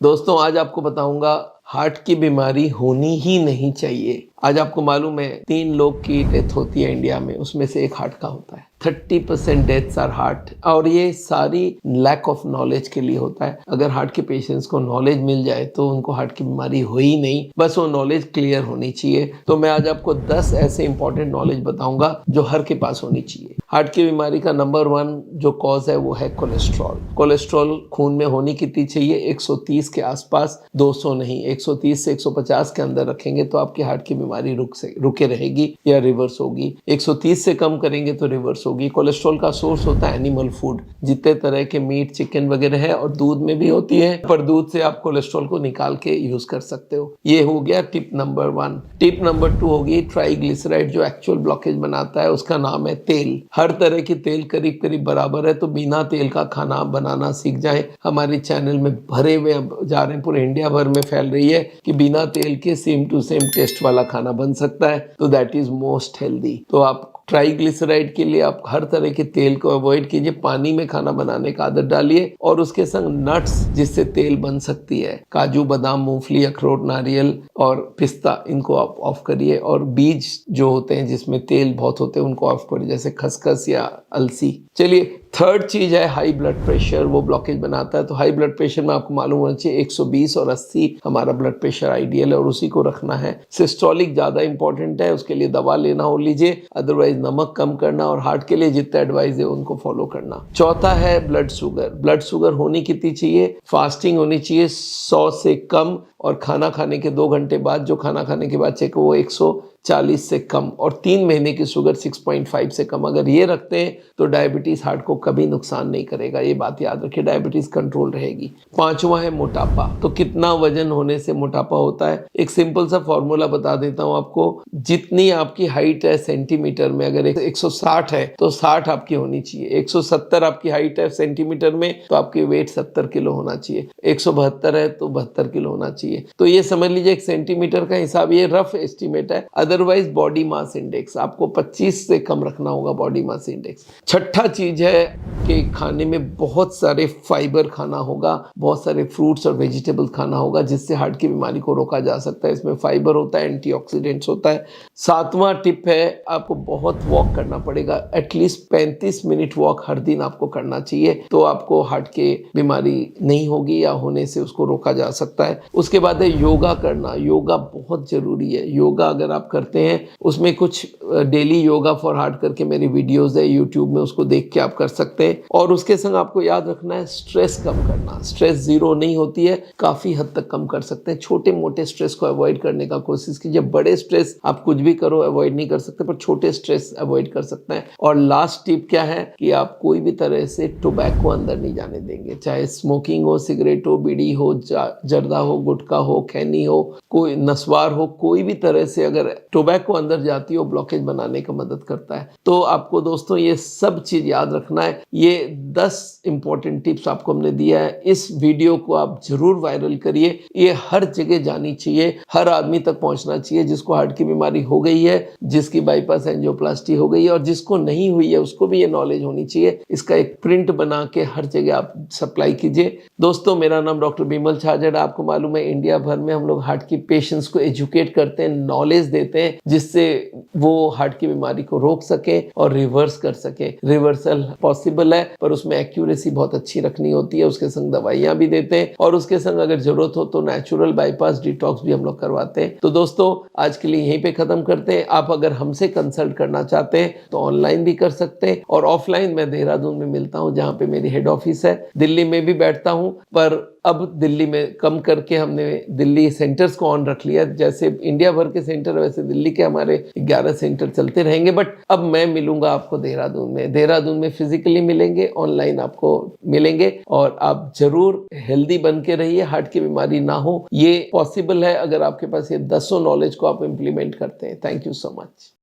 दोस्तों आज आपको बताऊंगा हार्ट की बीमारी होनी ही नहीं चाहिए। आज आपको मालूम है 3 लोग की डेथ होती है इंडिया में, उसमें से एक हार्ट का होता है। 30% डेथ्स आर हार्ट, और ये सारी लैक ऑफ नॉलेज के लिए होता है। अगर हार्ट के पेशेंट्स को नॉलेज मिल जाए तो उनको हार्ट की बीमारी हो ही नहीं, बस वो नॉलेज क्लियर होनी चाहिए। तो मैं आज आपको 10 ऐसे इंपॉर्टेंट नॉलेज बताऊंगा जो हर के पास होनी चाहिए। हार्ट की बीमारी का नंबर 1 जो कॉज है वो है कोलेस्ट्रॉल। कोलेस्ट्रॉल खून में होनी कितनी चाहिए? 130 के आसपास, 200 नहीं। 130 से 150 के अंदर रखेंगे तो आपकी हार्ट की बीमारी रुके रहेगी या रिवर्स होगी। 130 से कम करेंगे तो रिवर्स होगी। कोलेस्ट्रॉल का सोर्स होता है एनिमल फूड, जितने तरह के मीट, चिकन वगैरह है, और दूध में भी होती है, पर दूध से आप कोलेस्ट्रॉल को निकाल के यूज कर सकते हो। ये हो गया टिप नंबर 1। टिप नंबर 2 होगी ट्राइग्लिसराइड, जो एक्चुअल ब्लॉकेज बनाता है उसका नाम है तेल। हर तरह की तेल करीब करीब बराबर है, तो बिना तेल का खाना बनाना सीख जाए। हमारे चैनल में भरे हुए जा रहे हैं, पूरे इंडिया भर में फैल रही है कि बिना तेल के सेम टू सेम टेस्ट वाला खाना बन सकता है, तो दैट इज मोस्ट हेल्दी। तो आप ट्राइग्लिसराइड के लिए आप हर तरह के तेल को अवॉइड कीजिए, पानी में खाना बनाने का आदत डालिए, और उसके संग नट्स जिससे तेल बन सकती है, काजू, बादाम, मूंगफली, अखरोट, नारियल और पिस्ता, इनको आप ऑफ करिए। और बीज जो होते हैं जिसमें तेल बहुत होते हैं उनको ऑफ करिए, जैसे खसखस या अलसी। चलिए, थर्ड चीज है हाई ब्लड प्रेशर, वो ब्लॉकेज बनाता है। तो हाई ब्लड प्रेशर में आपको मालूम होना चाहिए 120 और 80 हमारा ब्लड प्रेशर आइडियल है, और उसी को रखना है। सिस्टोलिक ज्यादा इंपॉर्टेंट है, उसके लिए दवा लेना हो लीजिए, अदरवाइज नमक कम करना, और हार्ट के लिए जितना एडवाइस है उनको फॉलो करना। चौथा है ब्लड शुगर। ब्लड शुगर होनी कितनी चाहिए? फास्टिंग होनी चाहिए 100 से कम, और खाना खाने के 2 घंटे बाद, जो खाना खाने के बाद चेक हो, वो 140 से कम, और 3 महीने की शुगर 6.5 से कम। अगर ये रखते हैं तो डायबिटीज हार्ट को कभी नुकसान नहीं करेगा, ये बात याद रखिए, डायबिटीज कंट्रोल रहेगी। पांचवा है मोटापा। तो कितना वजन होने से मोटापा होता है? एक सिंपल सा फॉर्मूला बता देता हूं आपको। जितनी आपकी हाइट है सेंटीमीटर में, अगर 160 है तो 60 आपकी होनी चाहिए। 170 आपकी हाइट है सेंटीमीटर में तो आपकी वेट 70 किलो होना चाहिए। 172 है तो 72 किलो होना चाहिए। तो ये समझ लीजिए एक सेंटीमीटर का हिसाब, ये रफ एस्टिमेट है। अदरवाइज बॉडी मास इंडेक्स आपको 25 से कम रखना होगा, बॉडी मास इंडेक्स। छठा चीज है कि खाने में बहुत सारे फाइबर खाना होगा, बहुत सारे फ्रूट्स और वेजिटेबल्स खाना होगा, जिससे हार्ट की बीमारी को रोका जा सकता है। इसमें फाइबर होता है, एंटीऑक्सीडेंट्स होता है। 7वां टिप है आपको बहुत वॉक करना पड़ेगा, एटलीस्ट 35 मिनट वॉक हर दिन आपको करना चाहिए, तो आपको हार्ट की बीमारी नहीं होगी या होने से उसको रोका जा सकता है। उसके बाद है योगा करना। योगा बहुत जरूरी है। योगा अगर आप करते हैं, उसमें कुछ डेली योगा फॉर हार्ट करके मेरी वीडियोस है यूट्यूब में, उसको देख के आप कर सकते हैं। और उसके संग आपको याद रखना है स्ट्रेस कम करना। स्ट्रेस जीरो नहीं होती है, काफी हद तक कम कर सकते हैं। छोटे मोटे स्ट्रेस को अवॉइड करने का कोशिश कीजिए। बड़े स्ट्रेस आप कुछ भी करो अवॉइड नहीं कर सकते, पर छोटे स्ट्रेस अवॉइड कर सकते हैं। और लास्ट टिप क्या है कि आप कोई भी तरह से टोबैको अंदर नहीं जाने देंगे, चाहे स्मोकिंग हो, सिगरेट हो, बीड़ी हो, जर्दा हो, गुटखा हो, खैनी हो, कोई नस्वार हो, कोई भी तरह से अगर टोबैको अंदर जाती हो, ब्लॉकेज बनाने का मदद करता है। तो आपको दोस्तों ये सब चीज याद रखना है। ये 10 इंपॉर्टेंट टिप्स आपको हमने दिया है। इस वीडियो को आप जरूर वायरल करिए, ये हर जगह जानी चाहिए, हर आदमी तक पहुंचना चाहिए जिसको हार्ट की बीमारी हो गई है, जिसकी बाईपास एंजियोप्लास्टी हो गई है, और जिसको नहीं हुई है उसको भी ये नॉलेज होनी चाहिए। इसका एक प्रिंट बना के हर जगह आप सप्लाई कीजिए। दोस्तों, मेरा नाम डॉक्टर बिमल छाजड़ा। आपको मालूम है इंडिया भर में हम लोग हार्ट की पेशेंट्स को एजुकेट करते हैं, नॉलेज देते हैं, जिससे वो हार्ट की बीमारी को रोक सके और रिवर्स कर सके। रिवर्सल पॉसिबल है, पर उसमें एक्यूरेसी बहुत अच्छी रखनी होती है। उसके संग दवाइयां भी देते हैं, और उसके संग अगर जरूरत हो तो नेचुरल बाईपास डिटॉक्स भी हम लोग करवाते हैं। तो दोस्तों, आज के लिए यहीं पे खत्म करते हैं। आप अगर हमसे कंसल्ट करना चाहते हैं तो ऑनलाइन भी कर सकते हैं, और ऑफलाइन मैं देहरादून में मिलता हूँ, जहाँ पे मेरी हेड ऑफिस है। दिल्ली में भी बैठता हूँ, पर अब दिल्ली में कम करके हमने दिल्ली सेंटर्स को ऑन रख लिया। जैसे इंडिया भर के सेंटर, वैसे दिल्ली के हमारे 11 सेंटर चलते रहेंगे, बट अब मैं मिलूंगा आपको देहरादून में। देहरादून में फिजिकली मिलेंगे, ऑनलाइन आपको मिलेंगे, और आप जरूर हेल्दी बन के रहिए, हार्ट की बीमारी ना हो। ये पॉसिबल है अगर आपके पास ये 10 नॉलेज को आप इंप्लीमेंट करते हैं। Thank you so much.